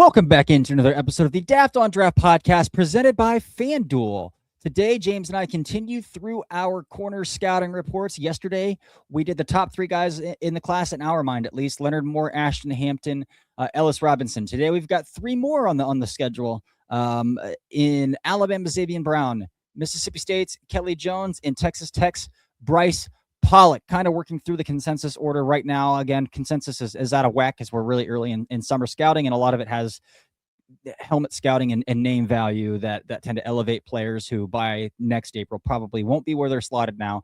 Welcome back into another episode of the Daft on Draft podcast presented by FanDuel. Today, James and I continue through our corner scouting reports. Yesterday, we did the top three guys in the class, in our mind at least: Leonard Moore, Ashton Hampton, Ellis Robinson. Today, we've got three more on the schedule. In Alabama, Zabien Brown, Mississippi State's Kelley Jones, and Texas Tech's Brice Pollock. Kind of working through the consensus order right now. Again, consensus is out of whack because we're really early in summer scouting, and a lot of it has helmet scouting and name value that tend to elevate players who by next April probably won't be where they're slotted now.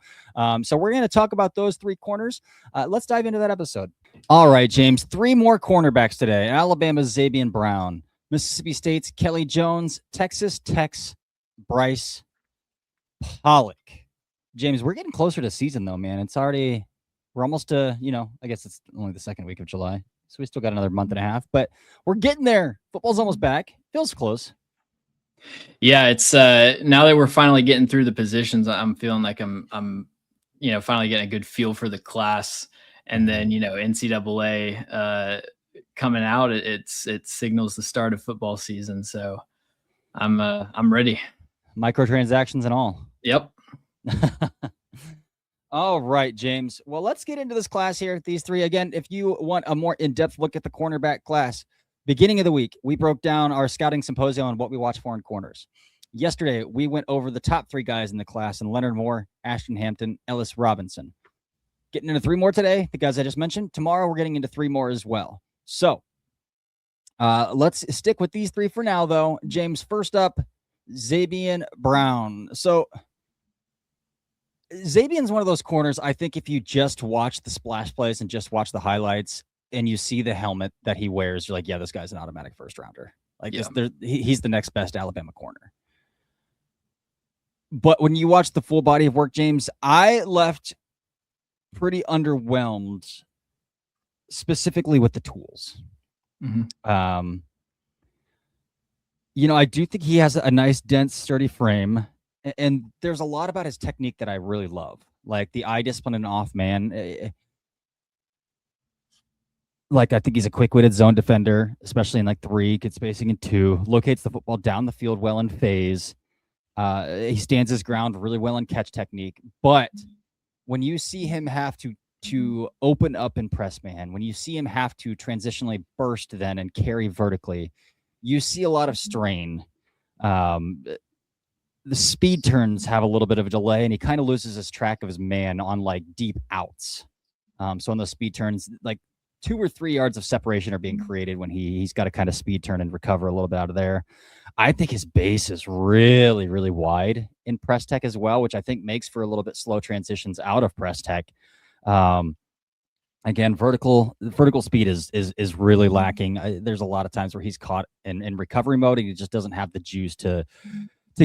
So we're going to talk about those three corners. Let's dive into that episode. All right, James, three more cornerbacks today. Alabama's Zabien Brown, Mississippi State's Kelley Jones, Texas Tech's Brice Pollock. James, we're getting closer to season though, man. We're almost I guess it's only the second week of July. So we still got another month and a half, but we're getting there. Football's almost back. Feels close. Yeah, it's now that we're finally getting through the positions, I'm feeling like I'm finally getting a good feel for the class. And then, NCAA coming out, it signals the start of football season. So I'm ready. Microtransactions and all. Yep. All right, James. Well, let's get into this class here. These three, again, if you want a more in-depth look at the cornerback class, beginning of the week, we broke down our scouting symposium on what we watch for in corners. Yesterday, we went over the top three guys in the class, and Leonard Moore, Ashton Hampton, Ellis Robinson. Getting into three more today, the guys I just mentioned. Tomorrow, we're getting into three more as well. So let's stick with these three for now, though. James, first up, Zabien Brown. So Zabien's one of those corners, I think if you just watch the splash plays and just watch the highlights and you see the helmet that he wears, you're like, yeah, this guy's an automatic first rounder. Like, yeah. He's the next best Alabama corner. But when you watch the full body of work, James, I left pretty underwhelmed, specifically with the tools. Mm-hmm. I do think he has a nice, dense, sturdy frame. And there's a lot about his technique that I really love, like the eye discipline and off man. Like, I think he's a quick-witted zone defender, especially in like 3, gets spacing in 2, locates the football down the field well in phase. He stands his ground really well in catch technique. But when you see him have to open up in press man, when you see him have to transitionally burst then and carry vertically, you see a lot of strain. The speed turns have a little bit of a delay, and he kind of loses his track of his man on like deep outs. So on those speed turns, like 2 or 3 yards of separation are being created when he's got to kind of speed turn and recover a little bit out of there. I think his base is really, really wide in press tech as well, which I think makes for a little bit slow transitions out of press tech. Again, vertical speed is really lacking. There's a lot of times where he's caught in recovery mode and he just doesn't have the juice to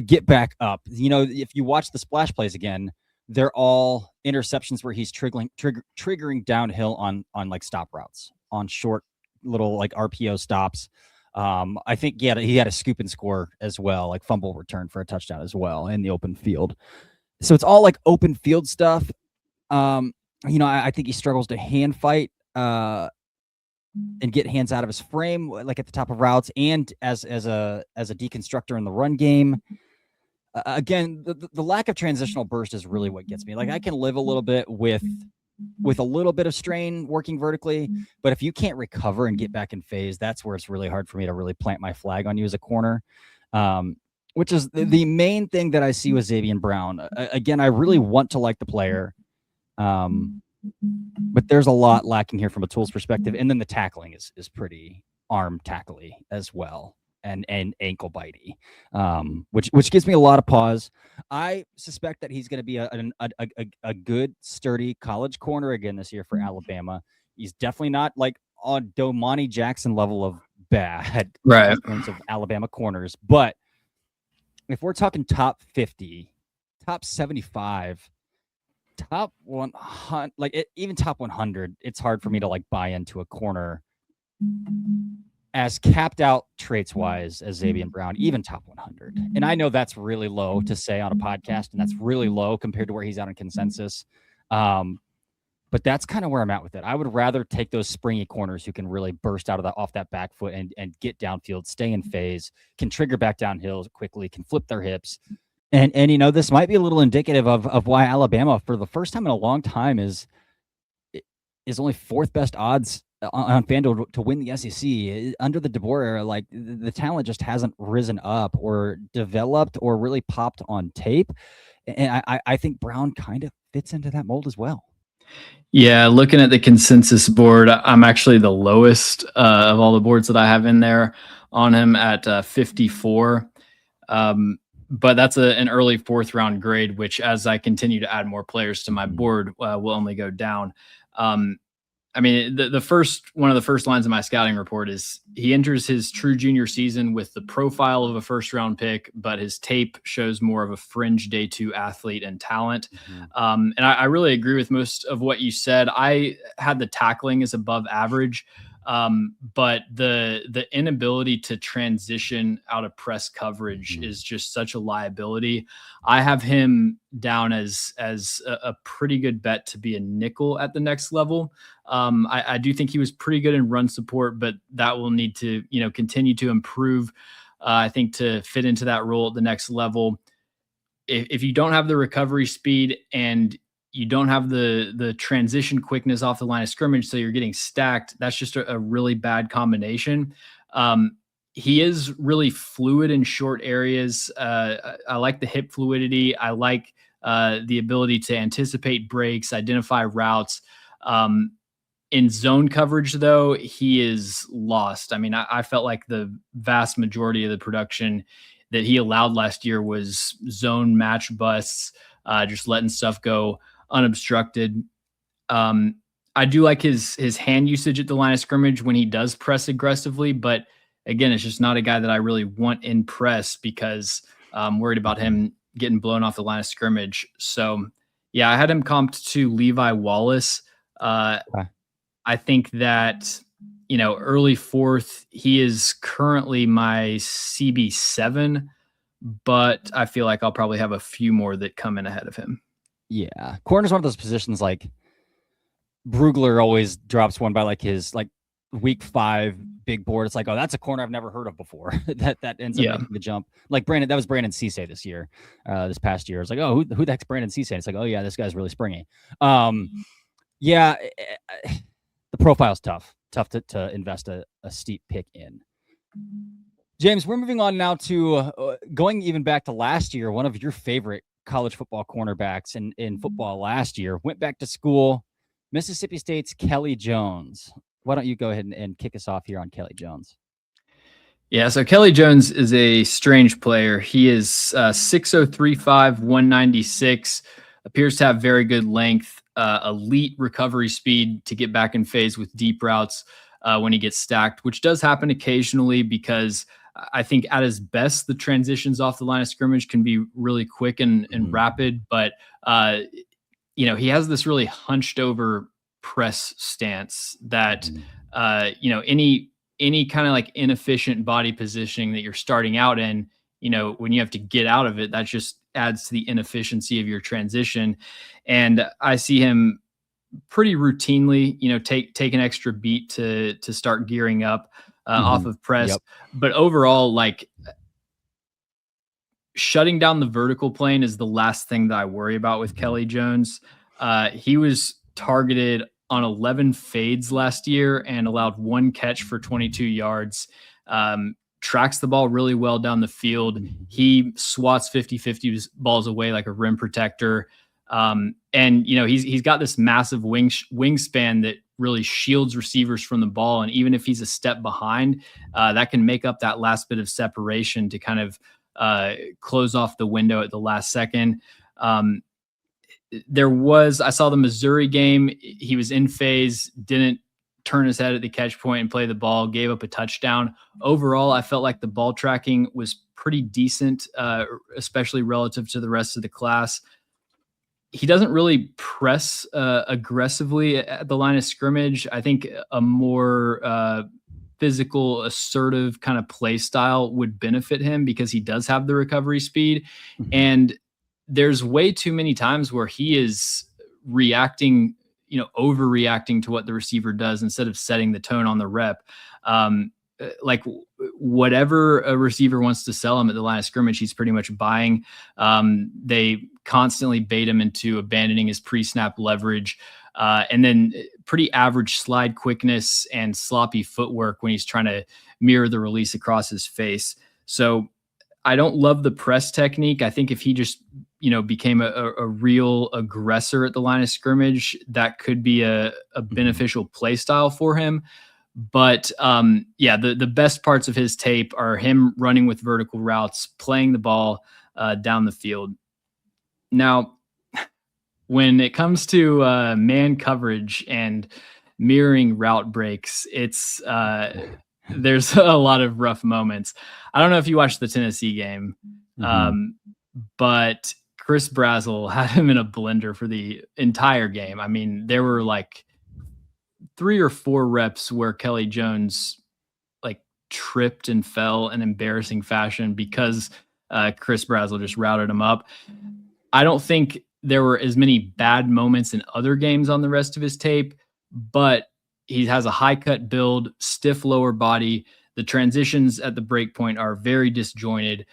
get back up. If you watch the splash plays again, they're all interceptions where he's triggering downhill on like stop routes, on short little like RPO stops. I think he had a scoop and score as well, like fumble return for a touchdown as well in the open field. So it's all like open field stuff. I think he struggles to hand fight and get hands out of his frame, like at the top of routes, and as a deconstructor in the run game. Again, the lack of transitional burst is really what gets me. Like, I can live a little bit with a little bit of strain working vertically, but if you can't recover and get back in phase, that's where it's really hard for me to really plant my flag on you as a corner, which is the main thing that I see with Zabien Brown. Again, I really want to like the player, but there's a lot lacking here from a tools perspective, and then the tackling is pretty arm tackly as well. And ankle bitey, which gives me a lot of pause. I suspect that he's going to be a good, sturdy college corner again this year for Alabama. He's definitely not like on Domani Jackson level of bad, right, in terms of Alabama corners. But if we're talking top 50, top 75, top 100, even top 100, it's hard for me to like buy into a corner as capped out traits wise as Zabien Brown, even top 100. And I know that's really low to say on a podcast, and that's really low compared to where he's out in consensus. But But that's kind of where I'm at with it. I would rather take those springy corners who can really burst out of off that back foot and get downfield, stay in phase, can trigger back downhill quickly, can flip their hips. And this might be a little indicative of why Alabama, for the first time in a long time, is only fourth best odds on FanDuel to win the SEC. Under the DeBoer era, like the talent just hasn't risen up or developed or really popped on tape. And I think Brown kind of fits into that mold as well. Yeah, looking at the consensus board, I'm actually the lowest of all the boards that I have in there on him at 54. But that's an early fourth round grade, which as I continue to add more players to my board will only go down. I mean, the first one of the first lines of my scouting report is he enters his true junior season with the profile of a first round pick, but his tape shows more of a fringe day two athlete and talent. And I really agree with most of what you said. I had the tackling as above average, but the inability to transition out of press coverage is just such a liability. I have him down as a pretty good bet to be a nickel at the next level. I do think he was pretty good in run support, but that will need to, continue to improve. I think to fit into that role at the next level. If you don't have the recovery speed and you don't have the transition quickness off the line of scrimmage, so you're getting stacked, that's just a really bad combination. He is really fluid in short areas. I like the hip fluidity. I like the ability to anticipate breaks, identify routes. In zone coverage, though, he is lost. I mean, I felt like the vast majority of the production that he allowed last year was zone match busts, just letting stuff go unobstructed. I do like his hand usage at the line of scrimmage when he does press aggressively, but again, it's just not a guy that I really want in press because I'm worried about him getting blown off the line of scrimmage. So yeah, I had him comped to Levi Wallace. I think that, early fourth, he is currently my CB7, but I feel like I'll probably have a few more that come in ahead of him. Yeah. Corner's one of those positions like Brugler always drops one by like his week 5 big board. It's like, oh, that's a corner I've never heard of before. that ends up making the jump. Like that was Brandon Cisse this year, this past year. It's like, oh, who the heck's Brandon Cisse? It's like, oh yeah, this guy's really springy. Yeah, the profile's tough to invest a steep pick in. James, we're moving on now to going even back to last year. One of your favorite college football cornerbacks in football last year went back to school, Mississippi State's Kelley Jones. Why don't you go ahead and kick us off here on Kelley Jones? Yeah, so Kelley Jones is a strange player. He is 6'0", 196, appears to have very good length, elite recovery speed to get back in phase with deep routes when he gets stacked, which does happen occasionally because I think at his best, the transitions off the line of scrimmage can be really quick and rapid, but he has this really hunched over press stance that, any kind of like inefficient body positioning that you're starting out in, when you have to get out of it, that just adds to the inefficiency of your transition. And I see him pretty routinely, take an extra beat to start gearing up off of press. Yep. But overall, like shutting down the vertical plane is the last thing that I worry about with Kelley Jones. He was targeted on 11 fades last year and allowed 1 catch for 22 yards. Tracks the ball really well down the field. He swats 50-50 balls away like a rim protector. And he's got this massive wingspan that really shields receivers from the ball. And even if he's a step behind, that can make up that last bit of separation to kind of close off the window at the last second. I saw the Missouri game. He was in phase, didn't turn his head at the catch point and play the ball, gave up a touchdown. Overall, I felt like the ball tracking was pretty decent, especially relative to the rest of the class. He doesn't really press aggressively at the line of scrimmage. I think a more physical, assertive kind of play style would benefit him because he does have the recovery speed. And there's way too many times where he is reacting overreacting to what the receiver does instead of setting the tone on the rep. Like whatever a receiver wants to sell him at the line of scrimmage, he's pretty much buying. They constantly bait him into abandoning his pre-snap leverage. And then pretty average slide quickness and sloppy footwork when he's trying to mirror the release across his face. So I don't love the press technique. I think if he just, became a real aggressor at the line of scrimmage, that could be a beneficial play style for him. But the best parts of his tape are him running with vertical routes, playing the ball down the field. Now, when it comes to man coverage and mirroring route breaks, it's there's a lot of rough moments. I don't know if you watched the Tennessee game, but Chris Brazzell had him in a blender for the entire game. I mean, there were like 3 or 4 reps where Kelley Jones like tripped and fell in embarrassing fashion because Chris Brazzell just routed him up. I don't think there were as many bad moments in other games on the rest of his tape, but he has a high cut build, stiff lower body. The transitions at the break point are very disjointed.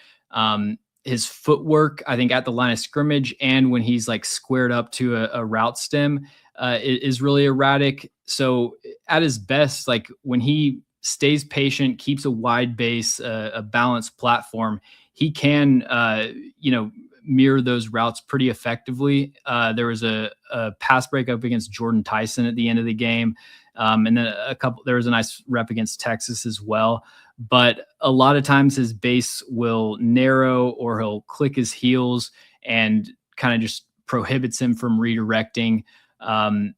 His footwork, I think, at the line of scrimmage and when he's like squared up to a route stem is really erratic. So at his best, like when he stays patient, keeps a wide base, a balanced platform, he can, mirror those routes pretty effectively. There was a pass breakup against Jordan Tyson at the end of the game. And then there was a nice rep against Texas as well. But a lot of times his base will narrow or he'll click his heels and kind of just prohibits him from redirecting. When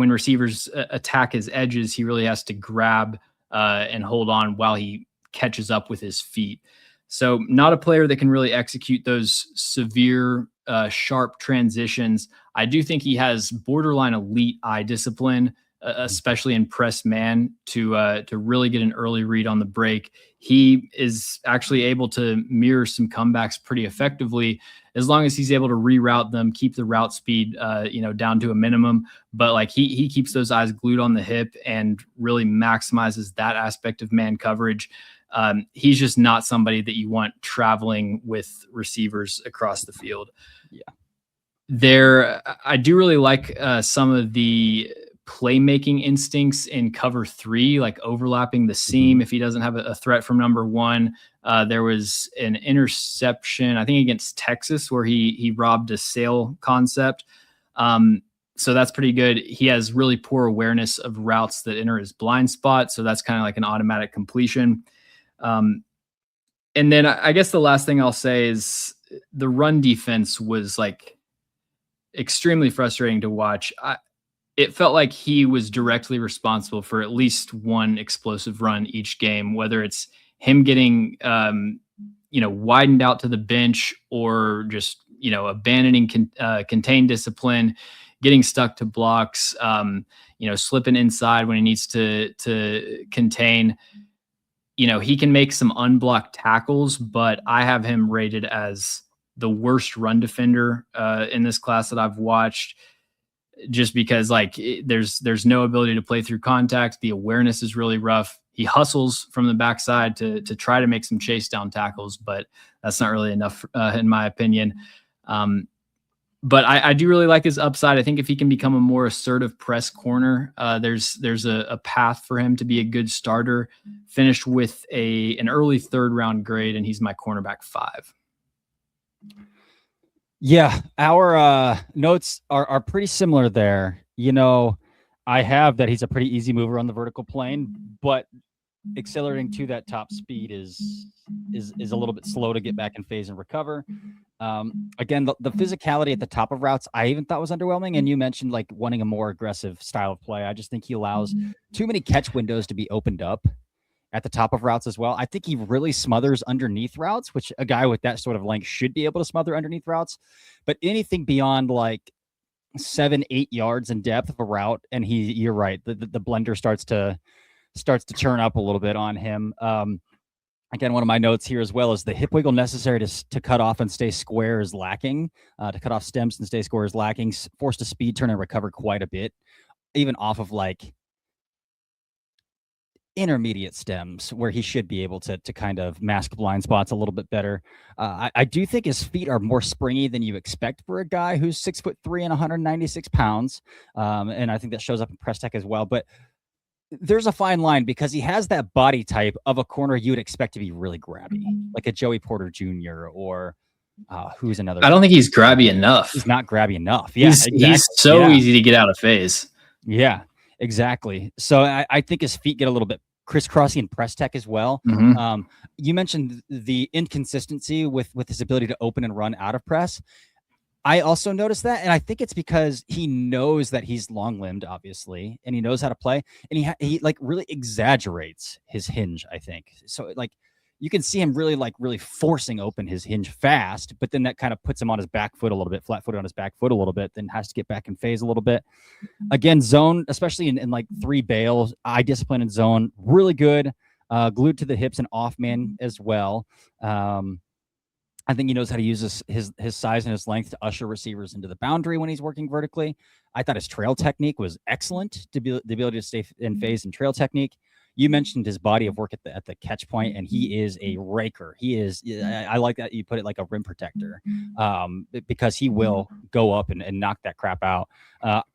receivers attack his edges, he really has to grab and hold on while he catches up with his feet. So not a player that can really execute those severe, sharp transitions. I do think he has borderline elite eye discipline, especially in press man, to really get an early read on the break. He is actually able to mirror some comebacks pretty effectively as long as he's able to reroute them, keep the route speed, down to a minimum. But like he keeps those eyes glued on the hip and really maximizes that aspect of man coverage. He's just not somebody that you want traveling with receivers across the field. Yeah. I do really like some of the playmaking instincts in cover 3, like overlapping the seam if he doesn't have a threat from number 1. There was an interception, I think against Texas, where he robbed a sail concept. So that's pretty good. He has really poor awareness of routes that enter his blind spot. So that's kind of like an automatic completion. And then I guess the last thing I'll say is the run defense was like extremely frustrating to watch. It felt like he was directly responsible for at least one explosive run each game, whether it's him getting, widened out to the bench or just, abandoning contained discipline, getting stuck to blocks, slipping inside when he needs to contain. He can make some unblocked tackles, but I have him rated as the worst run defender in this class that I've watched, just because there's no ability to play through contact. The awareness is really rough. He hustles from the backside to try to make some chase down tackles, but that's not really enough in my opinion. But I do really like his upside. I think if he can become a more assertive press corner, there's a path for him to be a good starter. Finished with an early 3rd round grade, and he's my cornerback 5. Yeah, our notes are pretty similar there. I have that he's a pretty easy mover on the vertical plane, but accelerating to that top speed is a little bit slow to get back in phase and recover. Again, the physicality at the top of routes, I even thought was underwhelming. And you mentioned like wanting a more aggressive style of play. I just think he allows too many catch windows to be opened up at the top of routes as well. I think he really smothers underneath routes, which a guy with that sort of length should be able to smother underneath routes. But anything beyond like 7-8 yards in depth of a route, and you're right, the blender starts to turn up a little bit on him. Again, one of my notes here as well is the hip wiggle necessary to cut off and stay square is lacking. To cut off stems and stay square is lacking. Forced to speed turn and recover quite a bit, even off of like intermediate stems where he should be able to kind of mask blind spots a little bit better. I do think his feet are more springy than you expect for a guy who's 6'3" and 196 pounds. And I think that shows up in press tech as well. But there's a fine line because he has that body type of a corner you would expect to be really grabby, like a Joey Porter Jr. or who's another. I don't think he's grabby enough. He's not grabby enough. Yeah, he's so easy to get out of phase. Yeah, exactly. So I think his feet get a little bit crisscrossy in press tech as well. You mentioned the inconsistency with his ability to open and run out of press. I also noticed that, and I think it's because he knows that he's long-limbed, obviously, and he knows how to play, and he like really exaggerates his hinge, I think. So like you can see him really forcing open his hinge fast, but then that kind of puts him on his back foot a little bit, flat-footed on his back foot a little bit, then has to get back in phase a little bit. Again, zone, especially in like 3 bails, eye discipline in zone, really good, glued to the hips and off man as well. I think he knows how to use his size and his length to usher receivers into the boundary when he's working vertically. I thought his trail technique was excellent, the ability to stay in phase and trail technique. You mentioned his body of work at the catch point, and he is a raker. He is. I like that you put it like a rim protector, because he will go up and knock that crap out.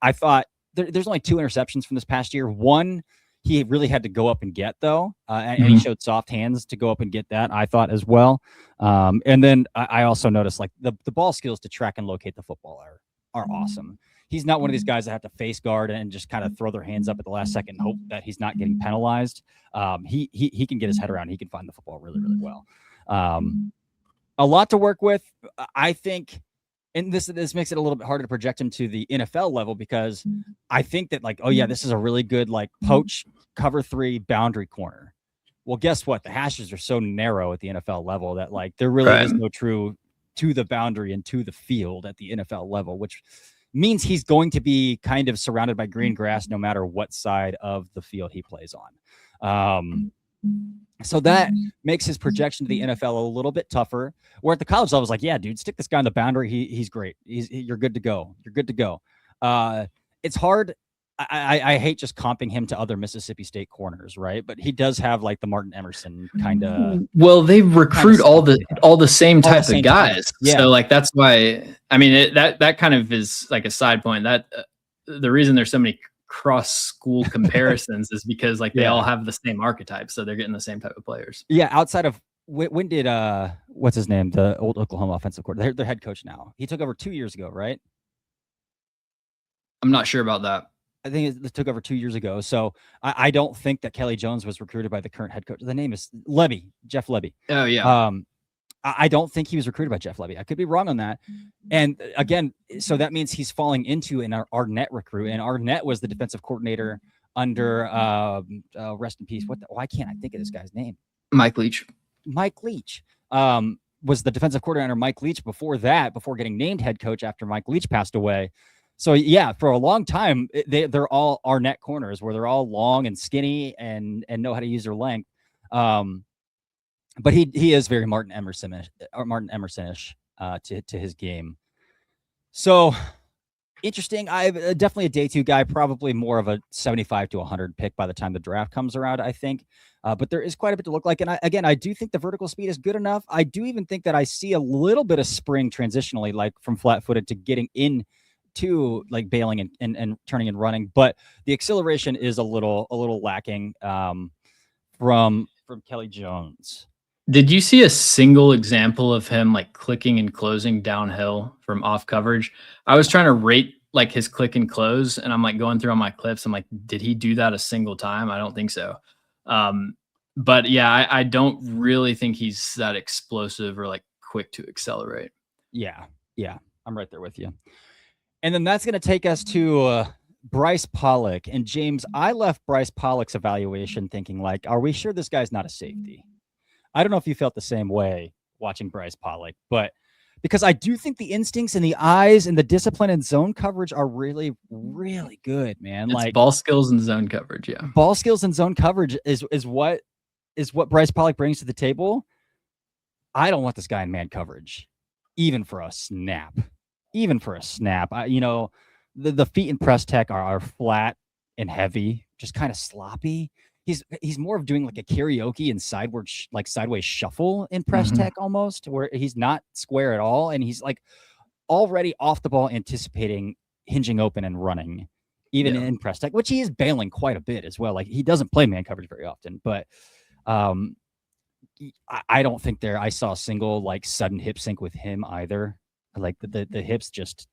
I thought there's only 2 interceptions from this past year. One he really had to go up and get, though, and he showed soft hands to go up and get that, I thought, as well. And then I also noticed like the ball skills to track and locate the football are awesome. He's not one of these guys that have to face guard and just kind of throw their hands up at the last second and hope that he's not getting penalized. He can get his head around. He can find the football really, really well. A lot to work with, I think. And this makes it a little bit harder to project him to the NFL level, because I think that like, oh yeah, this is a really good like poach cover 3 boundary corner. Well, guess what? The hashes are so narrow at the NFL level that like there really is no true to the boundary and to the field at the NFL level, which means he's going to be kind of surrounded by green grass no matter what side of the field he plays on. So that makes his projection to the NFL a little bit tougher. Where at the college level, I was like, yeah, dude, stick this guy on the boundary. He's great. You're good to go. You're good to go. It's hard. I hate just comping him to other Mississippi State corners, right? But he does have like the Martin Emerson kind of. Well, they recruit all the same type of guys. Yeah. So like that's why. I mean, that kind of is like a side point. That the reason there's so many cross school comparisons is because like they all have the same archetype, so they're getting the same type of players. Yeah, outside of when did what's his name, the old Oklahoma offensive coordinator, their head coach now, he took over 2 years ago, right? I'm not sure about that. I think it took over 2 years ago. So I don't think that Kelley Jones was recruited by the current head coach. The name is Jeff Lebby. Oh yeah. I don't think he was recruited by Jeff Lebby. I could be wrong on that. And again, so that means he's falling into an Arnett recruit, and Arnett was the defensive coordinator under rest in peace. Why can't I think of this guy's name? Mike Leach. Mike Leach was the defensive coordinator under Mike Leach before getting named head coach after Mike Leach passed away. So yeah, for a long time, they're all Arnett corners, where they're all long and skinny and know how to use their length. But he is very Martin Emerson-ish to his game. So interesting. I'm definitely a day 2 guy, probably more of a 75 to 100 pick by the time the draft comes around, I think. But there is quite a bit to look like. And I do think the vertical speed is good enough. I do even think that I see a little bit of spring transitionally, like from flat-footed to getting in to like bailing and turning and running. But the acceleration is a little lacking from Kelley Jones. Did you see a single example of him like clicking and closing downhill from off coverage? I was trying to rate like his click and close, and I'm like going through all my clips. I'm like, did he do that a single time? I don't think so. But yeah, I don't really think he's that explosive or like quick to accelerate. Yeah. I'm right there with you. And then that's going to take us to Brice Pollock. And James, I left Brice Pollock's evaluation thinking like, are we sure this guy's not a safety? I don't know if you felt the same way watching Brice Pollock, but because I do think the instincts and the eyes and the discipline and zone coverage are really, really good, man. It's like ball skills and zone coverage. Yeah. Ball skills and zone coverage is what is what Brice Pollock brings to the table. I don't want this guy in man coverage, even for a snap. The feet in press tech are flat and heavy, just kind of sloppy. He's more of doing like a karaoke and sideways shuffle in press tech almost, where he's not square at all, and he's like already off the ball anticipating hinging open and running, even in press tech, which he is bailing quite a bit as well. Like he doesn't play man coverage very often, but I don't think I saw a single like sudden hip sync with him either. Like the hips just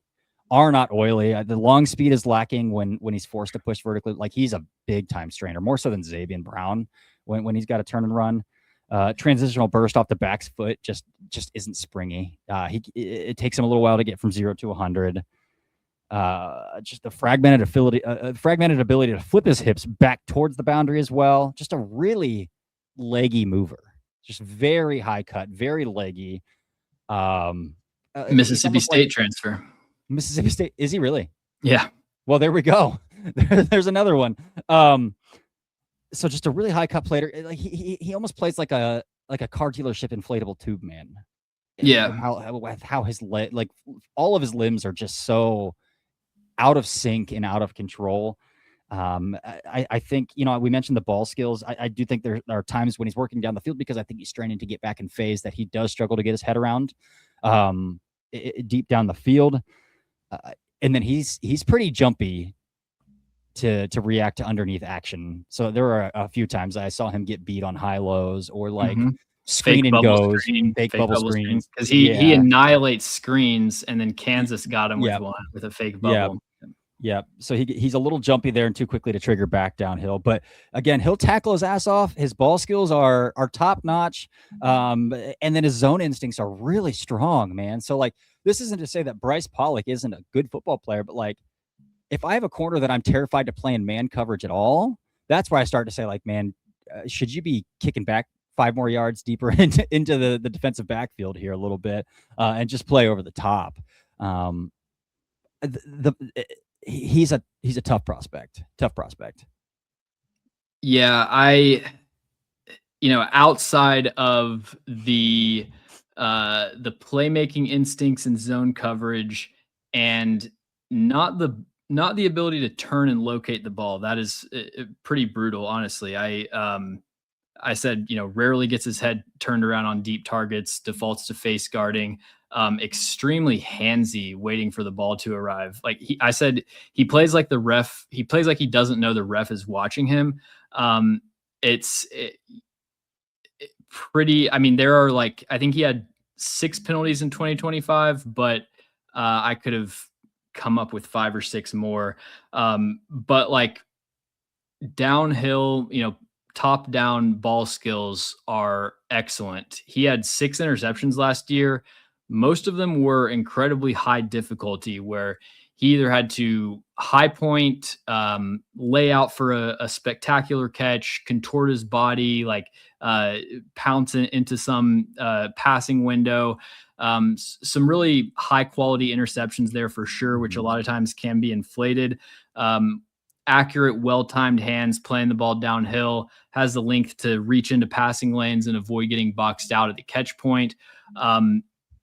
are not oily. The long speed is lacking when he's forced to push vertically. Like he's a big time strainer, more so than Zabien Brown when he's got to turn and run. Transitional burst off the back foot just isn't springy. It takes him a little while to get from 0 to 100. Just the fragmented ability to flip his hips back towards the boundary as well. Just a really leggy mover. Just very high cut, very leggy. Mississippi State transfer. Mississippi State. Is he really? Yeah. Well, there we go. There's another one. So just a really high cut player. Like he almost plays like a car dealership inflatable tube man. Yeah. How his like all of his limbs are just so out of sync and out of control. I think, we mentioned the ball skills. I do think there are times when he's working down the field because I think he's straining to get back in phase that he does struggle to get his head around deep down the field. And then he's pretty jumpy to react to underneath action. So there are a few times I saw him get beat on high lows or like screen and goes, fake bubble screens. Because he annihilates screens, and then Kansas got him with a fake bubble. Yeah. So he's a little jumpy there and too quickly to trigger back downhill. But again, he'll tackle his ass off. His ball skills are top notch. And then his zone instincts are really strong, man. So like, this isn't to say that Brice Pollock isn't a good football player, but like, if I have a corner that I'm terrified to play in man coverage at all, that's where I start to say like, man, should you be kicking back 5 more yards deeper into the defensive backfield here a little bit and just play over the top? He's a tough prospect. Yeah, outside of the playmaking instincts and zone coverage, and not the ability to turn and locate the ball, that is pretty brutal, honestly. I said, rarely gets his head turned around on deep targets, defaults to face guarding, extremely handsy, waiting for the ball to arrive. Like I said, he plays like the ref. He plays like he doesn't know the ref is watching him. It's pretty. I mean, there are I think he had 6 penalties in 2025, but I could have come up with 5 or 6 more. But like downhill, top down ball skills are excellent. He had 6 interceptions last year. Most of them were incredibly high difficulty, where he either had to high point, lay out for a spectacular catch, contort his body, pounce into some passing window. Some really high quality interceptions there for sure, which a lot of times can be inflated. Accurate, well-timed hands, playing the ball downhill, has the length to reach into passing lanes and avoid getting boxed out at the catch point.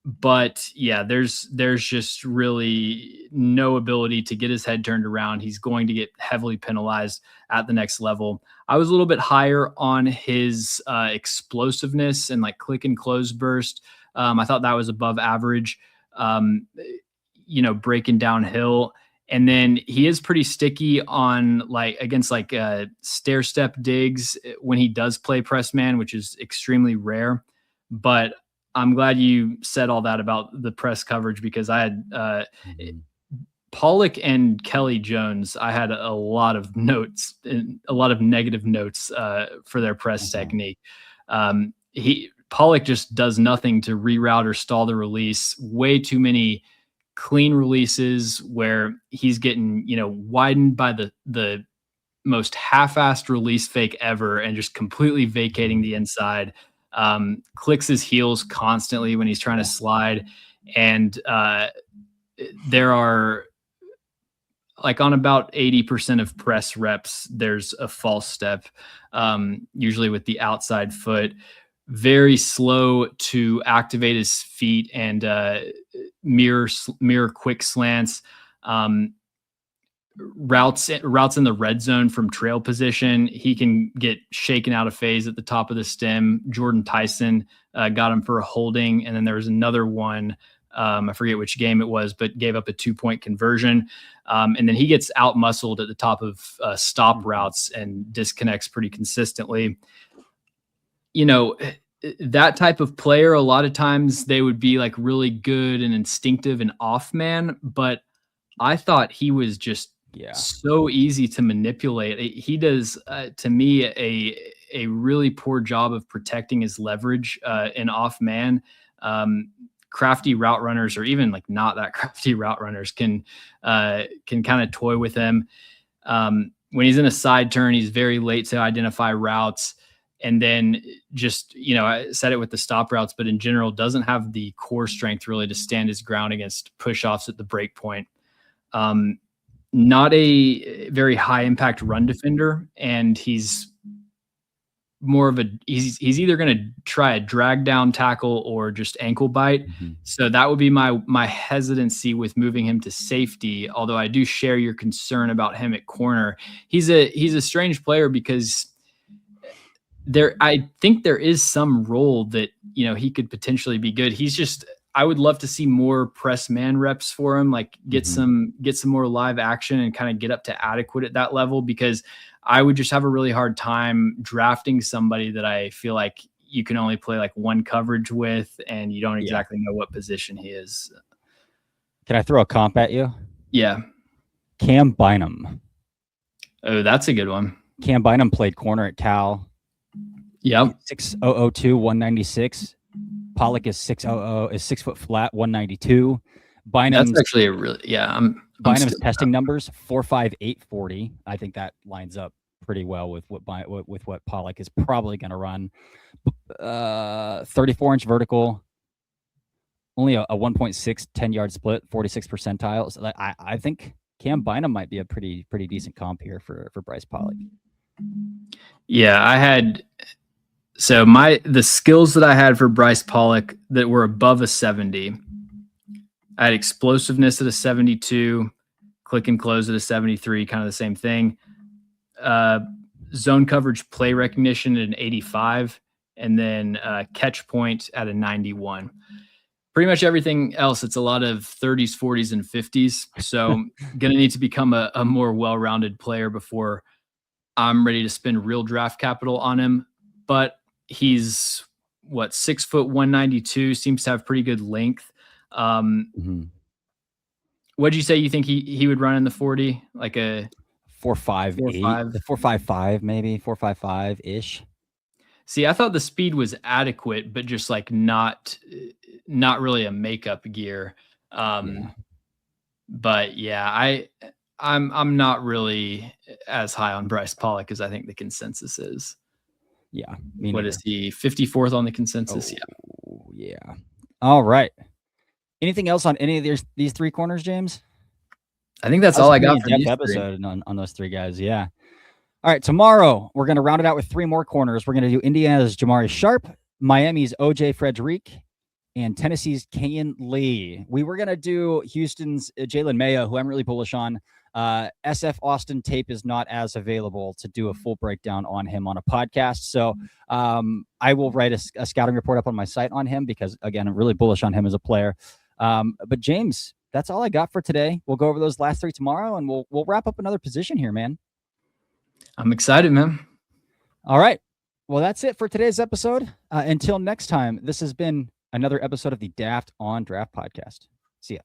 But yeah, there's just really no ability to get his head turned around. He's going to get heavily penalized at the next level. I was a little bit higher on his explosiveness and click and close burst. I thought that was above average, breaking downhill. And then he is pretty sticky on against stair step digs when he does play press man, which is extremely rare. But I'm glad you said all that about the press coverage, because I had Pollock and Kelley Jones. I had a lot of notes, a lot of negative notes for their press technique. Pollock just does nothing to reroute or stall the release. Way too many clean releases where he's getting, widened by the most half-assed release fake ever and just completely vacating the inside. Clicks his heels constantly when he's trying to slide. And there are like on about 80% of press reps, there's a false step, usually with the outside foot. Very slow to activate his feet and mirror quick slants. Routes in the red zone from trail position. He can get shaken out of phase at the top of the stem. Jordan Tyson got him for a holding. And then there was another one. I forget which game it was, but gave up a 2-point conversion. And then he gets out muscled at the top of stop routes and disconnects pretty consistently. You know, that type of player, a lot of times they would be like really good and instinctive and off man, but I thought he was just so easy to manipulate. He does, to me, a really poor job of protecting his leverage in off man. Crafty route runners, or even like not that crafty route runners, can kind of toy with him. When he's in a side turn, he's very late to identify routes. And then just, I said it with the stop routes, but in general, doesn't have the core strength really to stand his ground against push-offs at the break point. Not a very high impact run defender, and he's more of he's either going to try a drag down tackle or just ankle bite. So that would be my hesitancy with moving him to safety. Although I do share your concern about him at corner. He's a strange player because I think there is some role that, he could potentially be good. I would love to see more press man reps for him, like get some more live action and kind of get up to adequate at that level, because I would just have a really hard time drafting somebody that I feel like you can only play like one coverage with, and you don't exactly know what position he is. Can I throw a comp at you? Yeah. Cam Bynum. Oh, that's a good one. Cam Bynum played corner at Cal. Yep. 6'002", 196. Pollock is 6'0", is 6 foot flat, 192. Bynum's that's actually a really Bynum's testing numbers 4.58 40. I think that lines up pretty well with what Pollock is probably going to run. 34-inch vertical, only a 1.6 10-yard split, 46 percentile. So I think Cam Bynum might be a pretty decent comp here for Brice Pollock. Yeah, the skills that I had for Brice Pollock that were above a 70. I had explosiveness at a 72, click and close at a 73, kind of the same thing. Zone coverage, play recognition at an 85, and then catch point at a 91. Pretty much everything else, it's a lot of 30s, 40s, and 50s. So going to need to become a more well-rounded player before I'm ready to spend real draft capital on him. But he's 6 foot 192, seems to have pretty good length. What'd you say you think he would run in the 40? Like a 4.58, 4.55, maybe 4.55 ish. See, I thought the speed was adequate, but just like not really a makeup gear. But yeah, I'm not really as high on Brice Pollock as I think the consensus is. Yeah. What is he? 54th on the consensus? Yeah. All right. Anything else on any of these three corners, James? I think that's all I got for this episode on those three guys. Yeah. All right. Tomorrow, we're going to round it out with three more corners. We're going to do Indiana's Jamari Sharp, Miami's OJ Frederick, and Tennessee's Kenyon Lee. We were going to do Houston's Jalen Mayo, who I'm really bullish on. SF Austin tape is not as available to do a full breakdown on him on a podcast. So I will write a scouting report up on my site on him because, again, I'm really bullish on him as a player. But James, that's all I got for today. We'll go over those last three tomorrow, and we'll wrap up another position here, man. I'm excited, man. All right. Well, that's it for today's episode. Until next time, this has been another episode of the Daft on Draft podcast. See ya.